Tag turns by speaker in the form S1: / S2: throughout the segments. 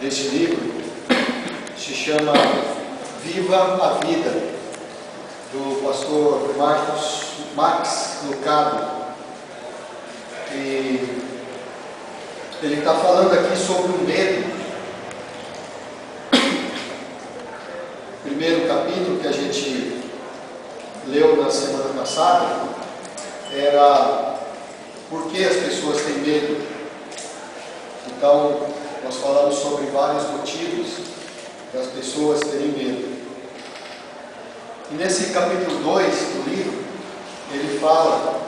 S1: deste livro se chama Viva a Vida, do pastor Max Lucado. E ele está falando aqui sobre o medo. O primeiro capítulo que a gente leu na semana passada era por que as pessoas têm medo. Então, nós falamos sobre vários motivos das pessoas terem medo. E nesse capítulo 2 do livro, ele fala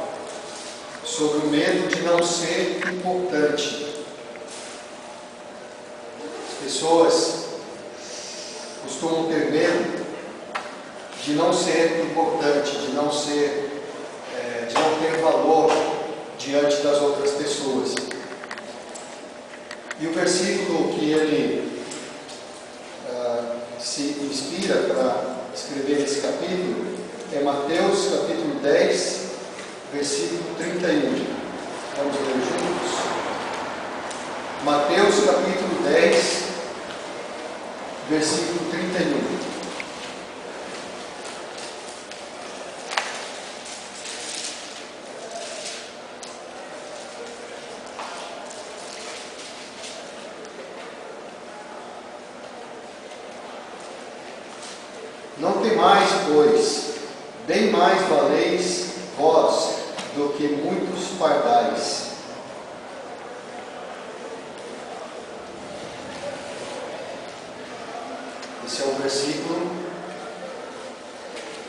S1: sobre o medo de não ser importante. As pessoas costumam ter medo de não ser importante, de não ter valor diante das outras pessoas. E o versículo que ele se inspira para escrever esse capítulo é Mateus capítulo 10, versículo 31. Vamos ler juntos? Mateus capítulo 10, versículo 31. Não temais, pois, bem mais valeis vós do que muitos pardais. Esse é o versículo.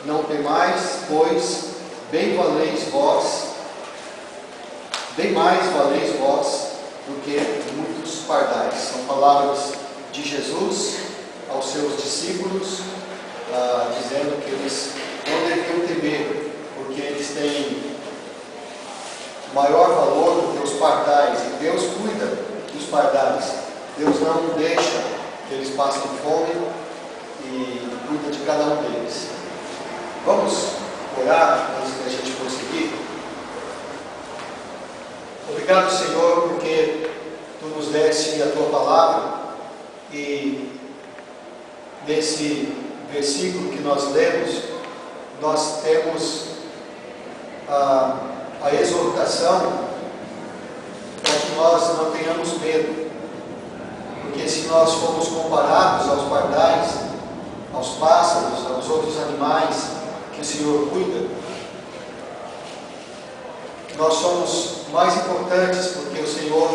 S1: Não temais, pois, bem mais valeis vós do que muitos pardais. São palavras de Jesus aos seus discípulos, dizendo que eles não deviam temer, porque eles têm maior valor do que os pardais, e Deus cuida dos pardais. Deus não deixa que eles passem fome e cuida de cada um deles. Vamos orar antes da gente prosseguir? Obrigado, Senhor, porque Tu nos deste a Tua palavra, e nesse versículo que nós lemos, nós temos a exortação para que nós não tenhamos medo, porque se nós formos comparados aos pardais, aos pássaros, aos outros animais que o Senhor cuida, nós somos mais importantes, porque o Senhor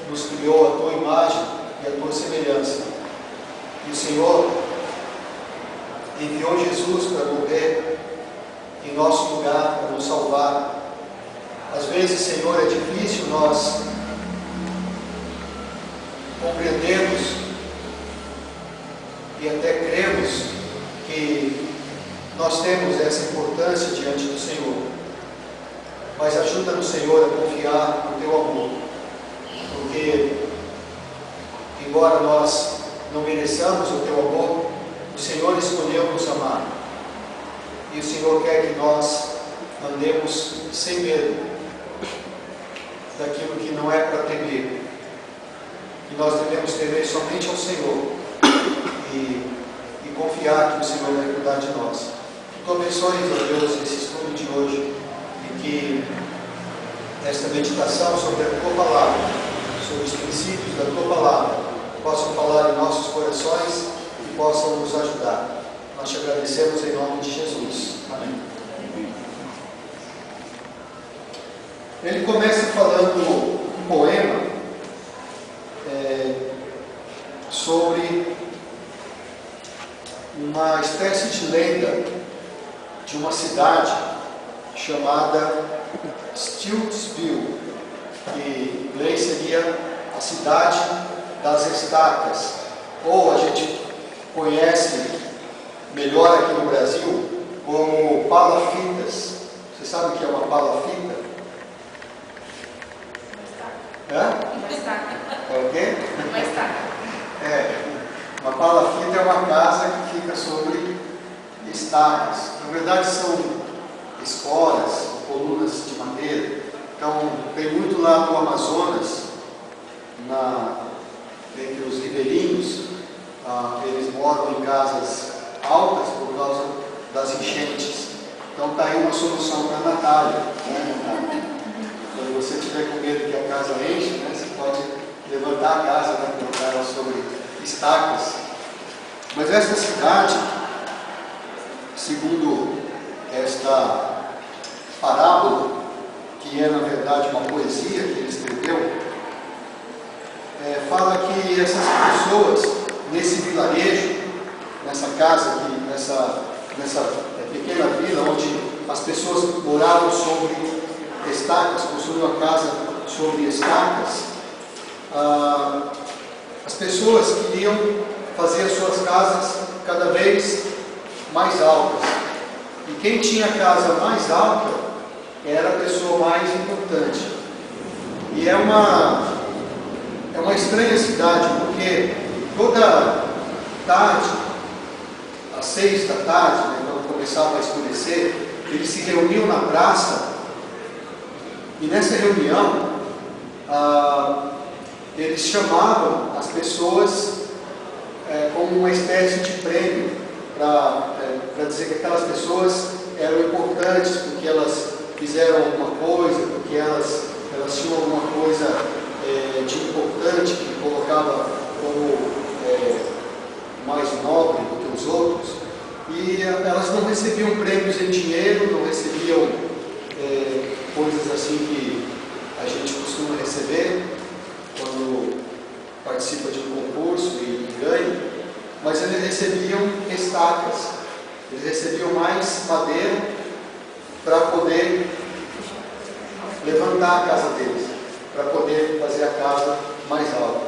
S1: nos criou a Tua imagem e a Tua semelhança, e o Senhor enviou Jesus para morrer em nosso lugar, para nos salvar. Às vezes, Senhor, é difícil nós compreendermos e até cremos que nós temos essa importância diante do Senhor. Mas ajuda-nos, Senhor, a confiar no Teu amor, porque, embora nós não mereçamos o Teu amor, o Senhor escolheu nos amar, e o Senhor quer que nós andemos sem medo daquilo que não é para temer, e nós devemos temer somente ao Senhor e confiar que o Senhor vai cuidar de nós. Tu abençoes, ó Deus, esse estudo de hoje, e que esta meditação sobre a Tua palavra, sobre os princípios da Tua palavra, possam falar em nossos corações e possam nos ajudar. Nós te agradecemos em nome de Jesus. Amém. Ele começa falando um poema sobre uma espécie de lenda de uma cidade chamada Stiltsville, que em inglês seria a cidade das estacas, ou a gente conhece melhor aqui no Brasil como palafitas. Você sabe o que é uma palafita?
S2: Uma estaca.
S1: É o quê?
S2: Uma estaca.
S1: Uma palafita é uma casa que fica sobre estacas. Na verdade são escoras, colunas de madeira. Então tem muito lá no Amazonas, entre os ribeirinhos, eles moram em casas altas por causa das enchentes. Então está aí uma solução para a Natália, né, Natália? Quando você estiver com medo que a casa enche, né, você pode levantar a casa, né, colocar ela sobre estacas. Mas esta cidade, segundo esta parábola, que é na verdade uma poesia que ele escreveu, fala que essas pessoas nesse vilarejo, nessa casa aqui, nessa pequena vila onde as pessoas moravam sobre estacas, construíam a casa sobre estacas, as pessoas queriam fazer as suas casas cada vez mais altas. E quem tinha a casa mais alta era a pessoa mais importante. E é uma estranha cidade, porque toda tarde, às 6 da tarde, né, quando começava a escurecer, eles se reuniam na praça, e nessa reunião eles chamavam as pessoas como uma espécie de prêmio, para dizer que aquelas pessoas eram importantes, porque elas fizeram alguma coisa, porque elas tinham alguma coisa de importante que colocava como mais nobre do que os outros. E elas não recebiam prêmios em dinheiro, não recebiam coisas assim que a gente costuma receber quando participa de um concurso e ganha, mas eles recebiam estacas, eles recebiam mais madeira para poder levantar a casa deles, para poder fazer a casa mais alta.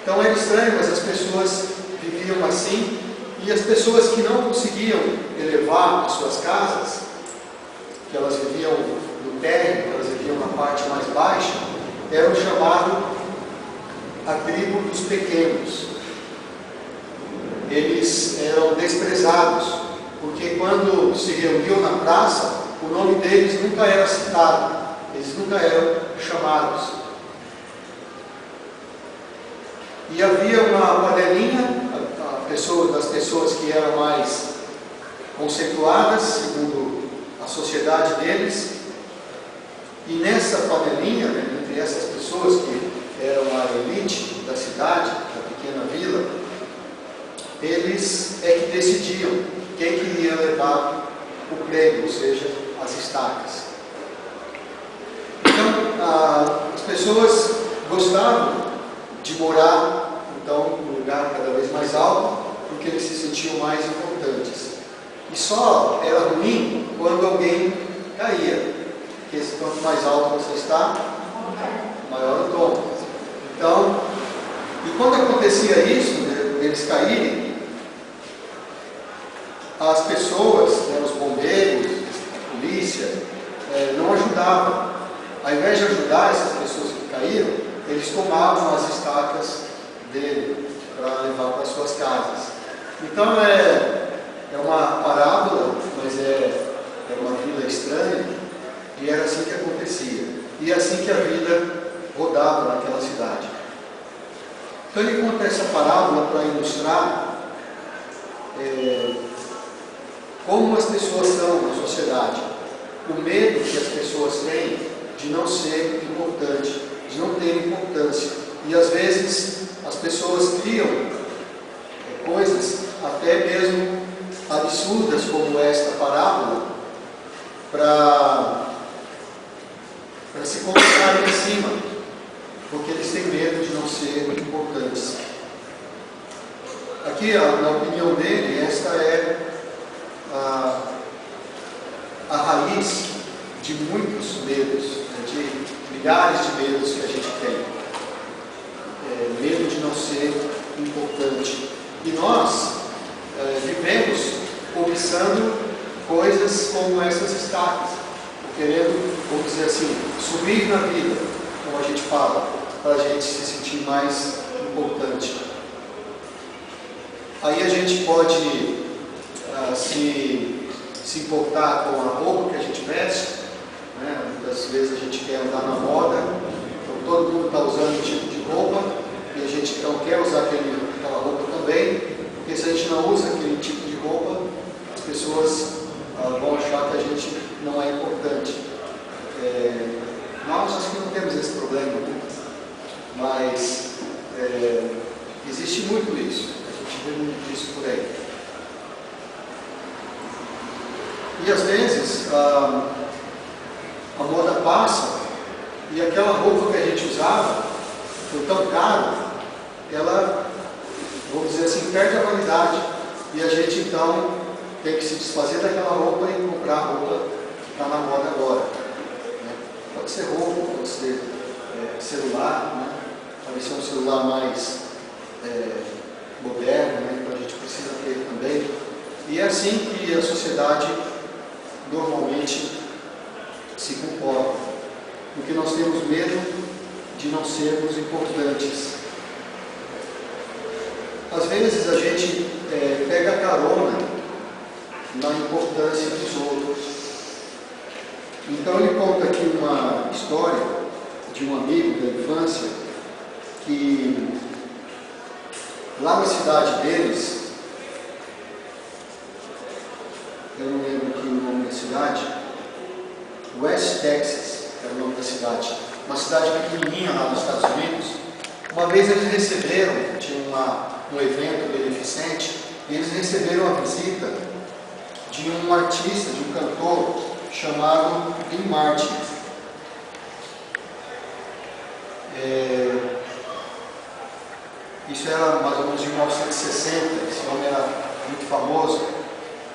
S1: Então era estranho, mas as pessoas viviam assim, e as pessoas que não conseguiam elevar as suas casas, que elas viviam no térreo, que elas viviam na parte mais baixa, eram chamados a tribo dos pequenos. Eles eram desprezados, porque quando se reuniam na praça, o nome deles nunca era citado, eles nunca eram chamados. E havia uma panelinha, das pessoas que eram mais conceituadas, segundo a sociedade deles, e nessa panelinha, né, entre essas pessoas que eram a elite da cidade, da pequena vila, eles é que decidiam quem queria levar o prêmio, ou seja, as estacas. Então, as pessoas gostavam de morar, então, num lugar cada vez mais alto, porque eles se sentiam mais importantes. E só era ruim quando alguém caía, porque quanto mais alto você está, maior o tom. Então, e quando acontecia isso, eles caírem, as pessoas, né, os bombeiros, a polícia, não ajudavam. Ao invés de ajudar essas pessoas que caíram, eles tomavam as estacas dele para levar para suas casas. Então é uma parábola, mas é uma vila estranha, e era assim que acontecia. E é assim que a vida rodava naquela cidade. Então ele conta essa parábola para ilustrar como as pessoas são na sociedade, o medo que as pessoas têm de não ser importante, de não ter importância. E às vezes as pessoas criam coisas até mesmo absurdas como esta parábola para se colocarem em cima, porque eles têm medo de não ser importantes. Aqui, na opinião dele, esta é a raiz de muitos medos, né, de milhares de medos que a gente tem. Medo de não ser importante. E nós vivemos cobiçando coisas como essas estacas, querendo, vamos dizer assim, subir na vida, como a gente fala, para a gente se sentir mais importante. Aí a gente pode se importar com a roupa que a gente veste, né? Muitas vezes a gente quer andar na moda, então todo mundo está usando um tipo de roupa, e a gente então quer usar aquele não usa aquele tipo de roupa, as pessoas vão achar que a gente não é importante. Nós acho que não temos esse problema, né? Mas existe muito isso, a gente vê muito isso por aí. E às vezes a moda passa e aquela roupa que a gente usava foi tão caro, ela, vamos dizer assim, perde a validade e a gente então tem que se desfazer daquela roupa e comprar a roupa que está na moda agora, né? Pode ser roupa, pode ser celular, né? Pode ser um celular mais moderno, né? Que a gente precisa ter também. E é assim que a sociedade normalmente se comporta, porque nós temos medo de não sermos importantes. Às vezes a gente pega carona na importância dos outros. Então ele conta aqui uma história de um amigo da infância que lá na cidade deles, eu não lembro aqui o nome da cidade, West Texas era o nome da cidade, uma cidade pequenininha lá nos Estados Unidos. Uma vez eles receberam, tinha um evento beneficente, e eles receberam a visita de um artista, de um cantor chamado Dean Martin. Isso era mais ou menos de 1960, esse homem era muito famoso.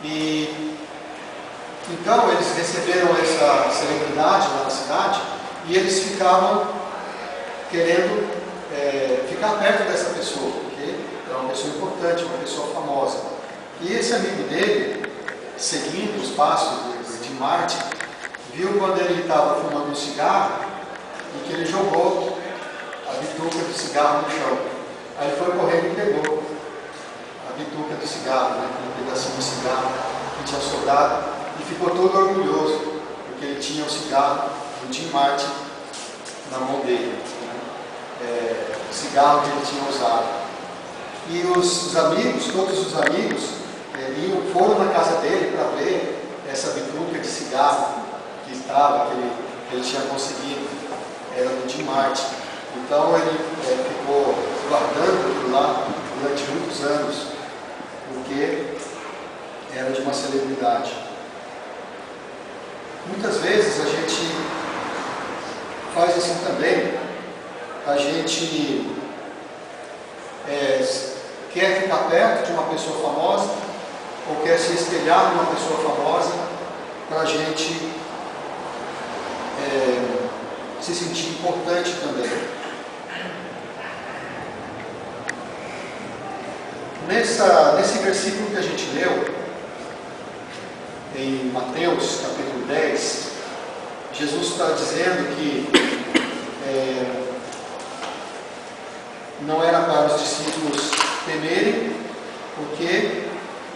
S1: E então eles receberam essa celebridade lá na cidade e eles ficavam querendo ficar perto dessa pessoa, porque era uma pessoa importante, uma pessoa famosa. E esse amigo dele, seguindo os passos de Martin, viu quando ele estava fumando um cigarro e que ele jogou a bituca do cigarro no chão. Aí ele foi correndo e pegou a bituca do cigarro, né, um pedacinho de cigarro que tinha soldado, e ficou todo orgulhoso, porque ele tinha o cigarro do Dean Martin na mão dele, né, o cigarro que ele tinha usado. E os amigos, todos os amigos, foram na casa dele para ver essa bituca de cigarro que ele tinha conseguido, era do Dean Martin. Então ele ficou guardando aquilo lá durante muitos anos, porque era de uma celebridade. Muitas vezes a gente faz assim também, a gente quer ficar perto de uma pessoa famosa, ou quer se espelhar numa pessoa famosa, para a gente se sentir importante também. Nesse versículo que a gente leu, em Mateus capítulo 10, Jesus está dizendo que não era para os discípulos temerem, porque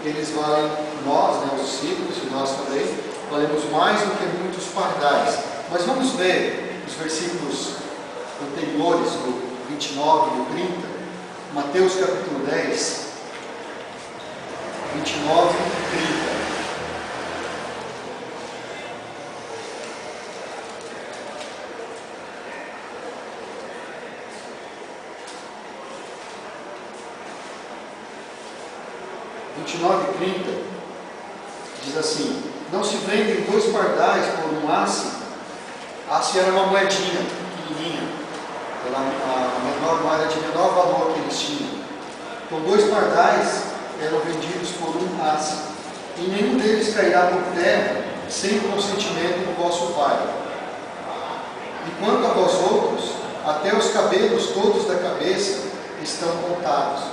S1: eles valem, nós, né, os discípulos e nós também, valemos mais do que muitos pardais. Mas vamos ver os versículos anteriores, do 29 e do 30, Mateus capítulo 10, 29 e 30. E 30 diz assim: não se vendem 2 pardais por um asse. Asse era uma moedinha pequenininha, era a menor moeda de menor valor que eles tinham. Então 2 pardais eram vendidos por um asse, e nenhum deles cairá por terra sem o consentimento do vosso Pai. E quanto a vós outros, até os cabelos todos da cabeça estão contados.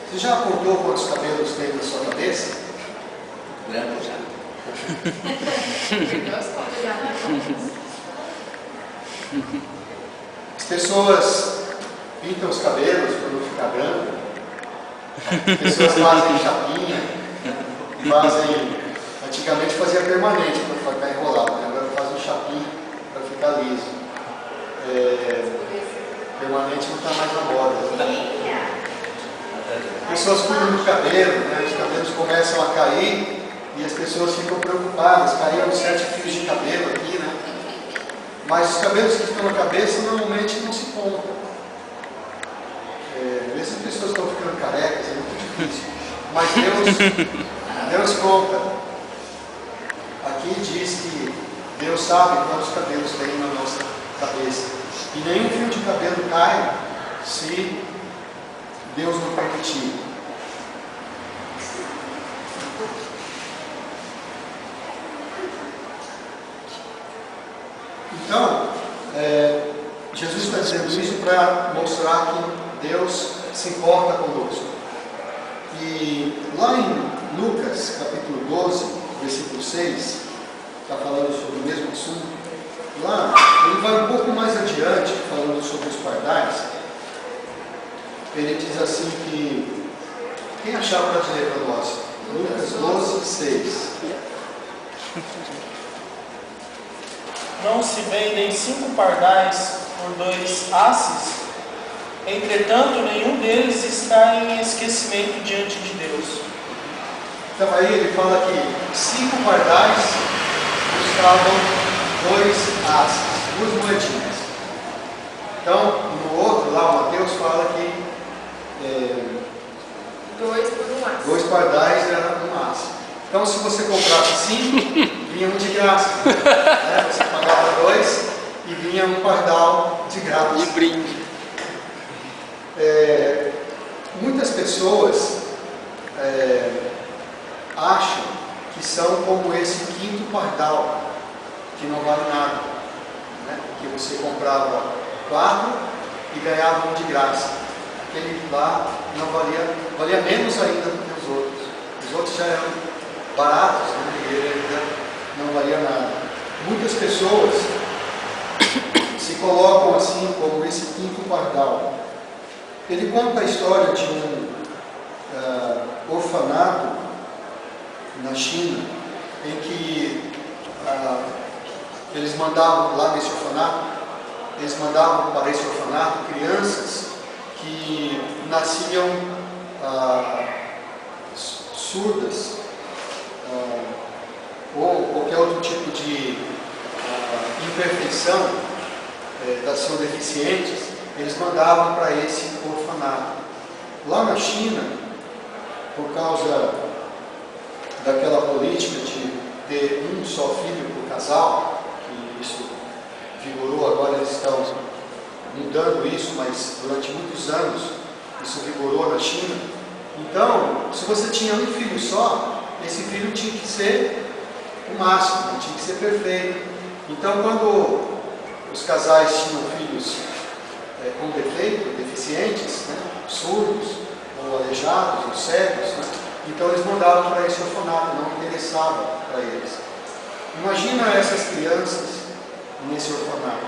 S1: Você já contou quantos cabelos tem na sua cabeça?
S3: Lembro já.
S1: As pessoas pintam os cabelos para não ficar branco. As pessoas fazem chapinha, antigamente fazia permanente para ficar enrolado, né? Agora fazem chapinha para ficar liso. Permanente não está mais na moda. Né? Pessoas cuidam do cabelo, né? Os cabelos começam a cair e as pessoas ficam preocupadas. Caíram 7 fios de cabelo aqui, né? Mas os cabelos que estão na cabeça normalmente não se contam. Ver se as pessoas estão ficando carecas é muito difícil. Mas Deus conta. Aqui diz que Deus sabe quantos cabelos tem na nossa cabeça. E nenhum fio de cabelo cai se Deus não permitir. Então, Jesus está dizendo isso para mostrar que Deus se importa conosco. E lá em Lucas, capítulo 12, versículo 6, está falando sobre o mesmo assunto. Lá, ele vai um pouco mais adiante, falando sobre os pardais. Ele diz assim que... Quem achar para dizer para nós? Lucas 12, 6.
S4: Não se vendem 5 pardais por 2 asses? Entretanto, nenhum deles está em esquecimento diante de Deus.
S1: Então aí ele fala que 5 pardais custavam 2 asses, 2 moedinhas. Então, no outro lá, o Mateus fala que
S2: 2 por 1 aço.
S1: 2 pardais era 1 aço. Então, se você comprasse 5, vinha um de graça. Né? Você pagava 2 e vinha um pardal de graça.
S5: De brinde.
S1: Muitas pessoas acham que são como esse 5º pardal, que não vale nada, né? Que você comprava 4 e ganhava um de graça. Aquele lá não valia menos ainda do que os outros. Os outros já eram baratos, né? E ele ainda não valia nada. Muitas pessoas se colocam assim como esse 5º pardal. Ele conta a história de um orfanato na China, em que eles mandavam lá nesse orfanato, eles mandavam para esse orfanato crianças que nasciam surdas, ou qualquer outro tipo de imperfeição, são deficientes, eles mandavam para esse orfanato. Lá na China, por causa daquela política de ter um só filho por casal, que isso vigorou, agora eles estão mudando isso, mas durante muitos anos isso vigorou na China. Então, se você tinha um filho só, esse filho tinha que ser o máximo, tinha que ser perfeito. Então, quando os casais tinham filhos com defeito, deficientes, né, surdos, ou aleijados, ou cegos, né, então eles mandavam para esse orfanato, não interessava para eles. Imagina essas crianças nesse orfanato.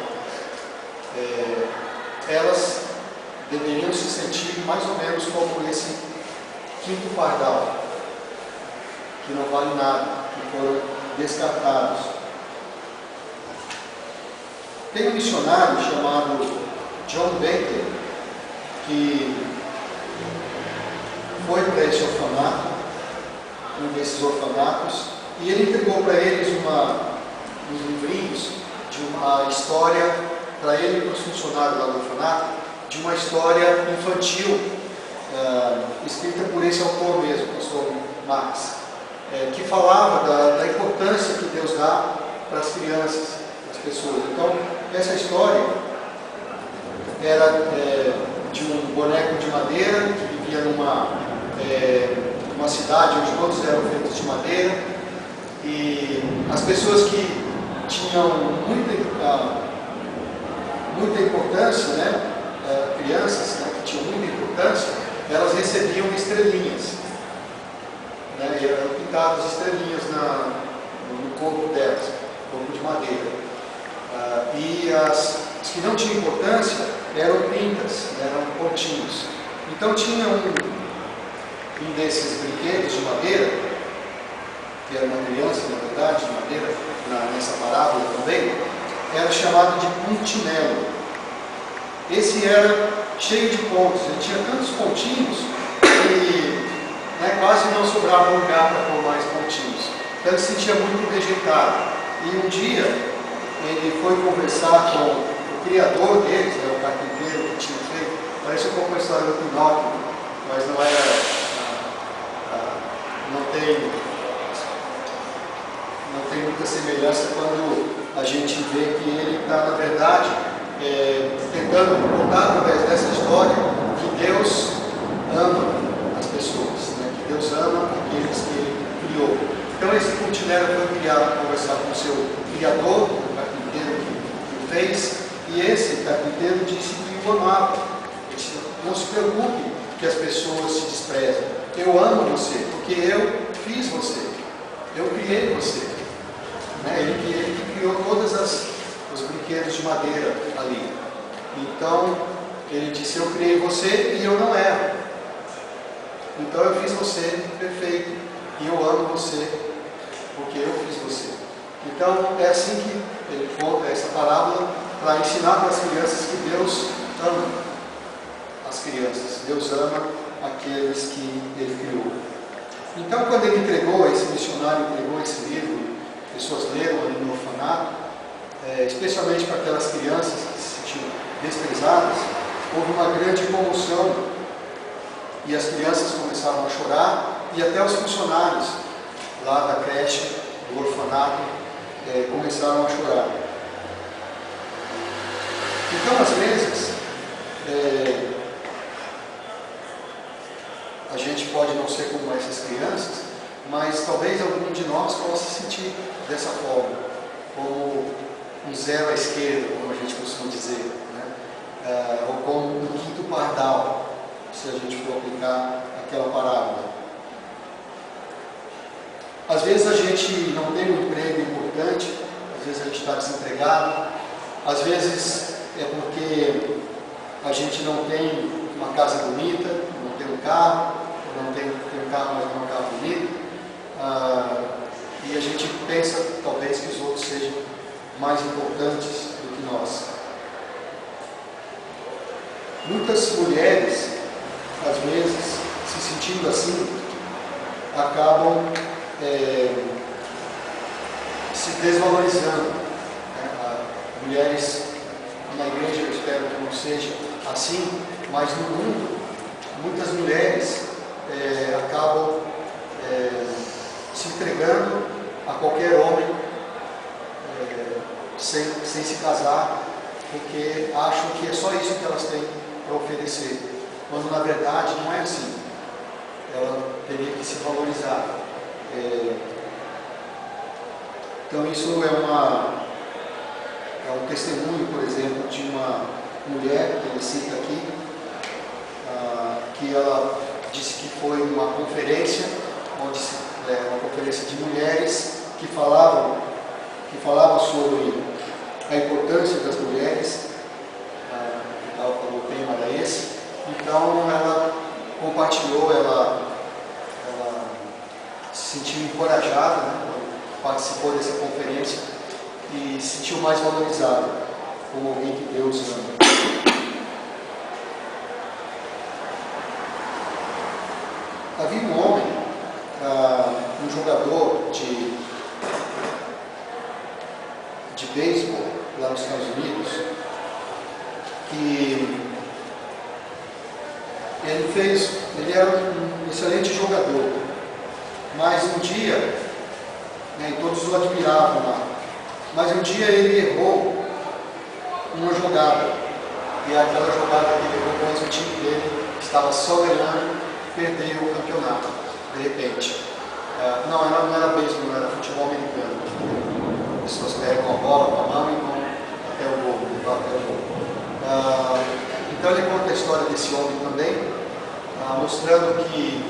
S1: Elas deveriam se sentir mais ou menos como esse 5º pardal, que não vale nada, que foram descartados. Tem um missionário chamado John Baker, que foi para esse orfanato, um desses orfanatos, e ele entregou para eles uns livrinhos de uma história, para ele e para os funcionários lá do orfanato, de uma história infantil, escrita por esse autor mesmo, o pastor Marx, que falava da importância que Deus dá para as crianças, para as pessoas. Então, essa história era de um boneco de madeira que vivia numa cidade onde todos eram feitos de madeira, e as pessoas que tinham muita importância, né, crianças, né, que tinham muita importância, elas recebiam estrelinhas, né, e eram pintadas estrelinhas no corpo delas, corpo de madeira. E as que não tinham importância eram pintas, eram pontinhos. Então tinha um desses brinquedos de madeira, que era uma criança, na verdade, de madeira, nessa parábola também, era chamado de puntinelo. Esse era cheio de pontos, ele tinha tantos pontinhos ele, né, quase não sobrava lugar para pôr mais pontinhos. Então ele se sentia muito rejeitado. E um dia ele foi conversar com o criador deles, né, o carpinteiro que tinha feito. Parece um pouco a história do Pinóquio, mas não era. Não tem muita semelhança quando a gente vê que ele está, na verdade, tentando contar através dessa história que Deus ama as pessoas, né? Que Deus ama aqueles que Ele criou. Então esse Cultinero foi criado para conversar com o seu criador, o carpinteiro que o fez, e esse carpinteiro disse que o amava. Ele disse: não se preocupe que as pessoas te desprezam. Eu amo você, porque eu fiz você. Eu criei você. Né? Ele criou todos os brinquedos de madeira ali. Então, ele disse: eu criei você e eu não erro. Então eu fiz você perfeito. E eu amo você, porque eu fiz você. Então, é assim que ele conta essa parábola, para ensinar para as crianças que Deus ama as crianças. Deus ama aqueles que Ele criou. Então, quando ele entregou, esse missionário entregou esse livro, pessoas leram ali no orfanato, especialmente para aquelas crianças que se sentiam desprezadas, houve uma grande comoção e as crianças começaram a chorar e até os funcionários lá da creche, do orfanato, começaram a chorar. Então, às vezes, a gente pode não ser como essas crianças, mas talvez algum de nós possa se sentir dessa forma, como um zero à esquerda, como a gente costuma dizer, né? Ou como um quinto pardal, se a gente for aplicar aquela parábola. Às vezes a gente não tem um emprego importante, às vezes a gente está desempregado, às vezes é porque a gente não tem uma casa bonita, não tem um carro, não tem um carro, mas não é um carro bonito, e a gente pensa talvez que os outros sejam mais importantes do que nós. Muitas mulheres, às vezes, se sentindo assim, acabam se desvalorizando. Né? Mulheres na igreja, eu espero que não seja assim, mas no mundo, muitas mulheres acabam se entregando a qualquer homem sem se casar, porque acham que é só isso que elas têm para oferecer, quando na verdade não é assim. Ela teria que se valorizar. Então isso é um testemunho, por exemplo, de uma mulher que ele cita aqui, que ela disse que foi numa conferência, uma conferência de mulheres que falavam sobre a importância das mulheres, o tema era esse. Então ela compartilhou, ela se sentiu encorajada, né, quando participou dessa conferência e se sentiu mais valorizada como alguém que Deus ama. Havia um homem, um jogador de beisebol lá nos Estados Unidos, que ele era um excelente jogador, mas um dia, né, e todos o admiravam lá, mas um dia ele errou uma jogada, e aquela jogada que ele errou, mas o time dele estava só ganhando, perdeu o campeonato, de repente. Não era beisebol, não era futebol americano. As pessoas pegam a bola com a mão e vão até o gol, até o gol. Então ele conta a história desse homem também, mostrando que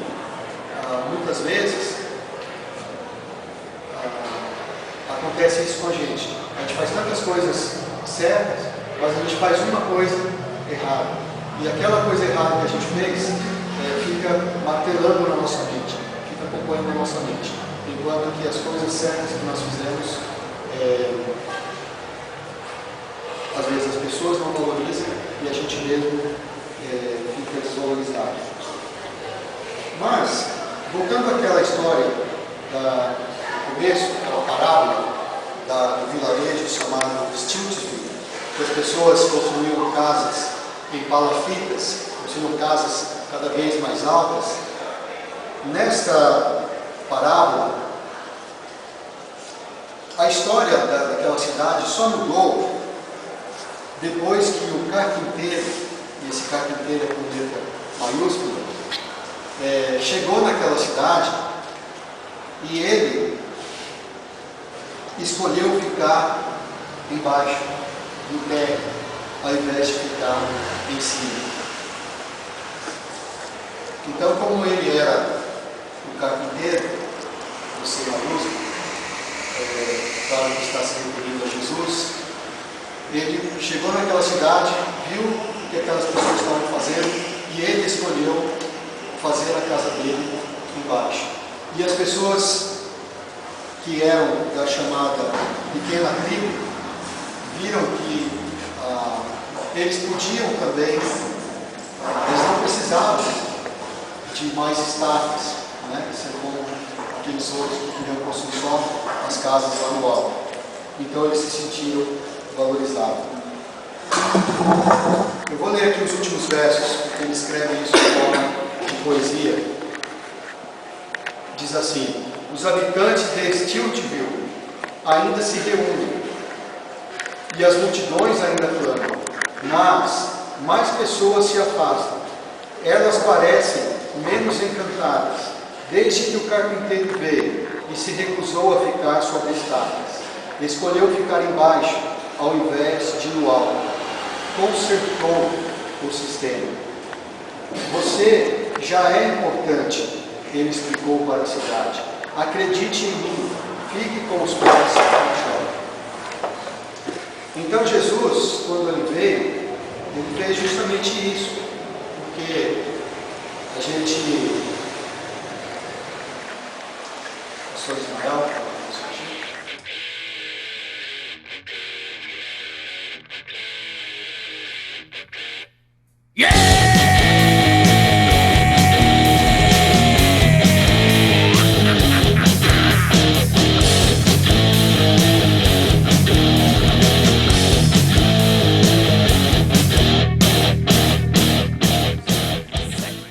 S1: muitas vezes acontece isso com a gente. A gente faz tantas coisas certas, mas a gente faz uma coisa errada. E aquela coisa errada que a gente fez fica martelando na nossa mente, fica acompanhando na nossa mente. Enquanto que as coisas certas que nós fizemos, às vezes as pessoas não valorizam e a gente mesmo fica desvalorizado. Mas, voltando àquela história do começo, aquela parábola do vilarejo chamado Stiltville, que as pessoas construíam casas em palafitas, construíam casas cada vez mais altas. Nesta parábola, a história daquela cidade só mudou depois que o carpinteiro, e esse carpinteiro é com letra maiúscula, chegou naquela cidade e ele escolheu ficar embaixo do pé, ao invés de ficar em cima. Então, como ele era o carpinteiro, o C maiúsculo, claro que está se referindo a Jesus, ele chegou naquela cidade, viu o que aquelas pessoas estavam fazendo e ele escolheu fazer a casa dele embaixo. E as pessoas que eram da chamada pequena tribo viram que eles podiam também, eles não precisavam de mais estacas, né? Ser como aqueles outros que queriam construir só as casas lá no alto. Então eles se sentiram valorizados. Eu vou ler aqui os últimos versos, porque ele escreve isso em forma de poesia. Diz assim: os habitantes de Stiltville ainda se reúnem, e as multidões ainda clamam, mas mais pessoas se afastam. Elas parecem menos encantadas, desde que o carpinteiro veio e se recusou a ficar sobre estacas. Escolheu ficar embaixo, ao invés de no alto. Consertou o sistema. Você já é importante, ele explicou para a cidade. Acredite em mim, fique com os pés no chão. Então Jesus, quando ele veio, ele fez justamente isso, porque a gente, pastor Ismael,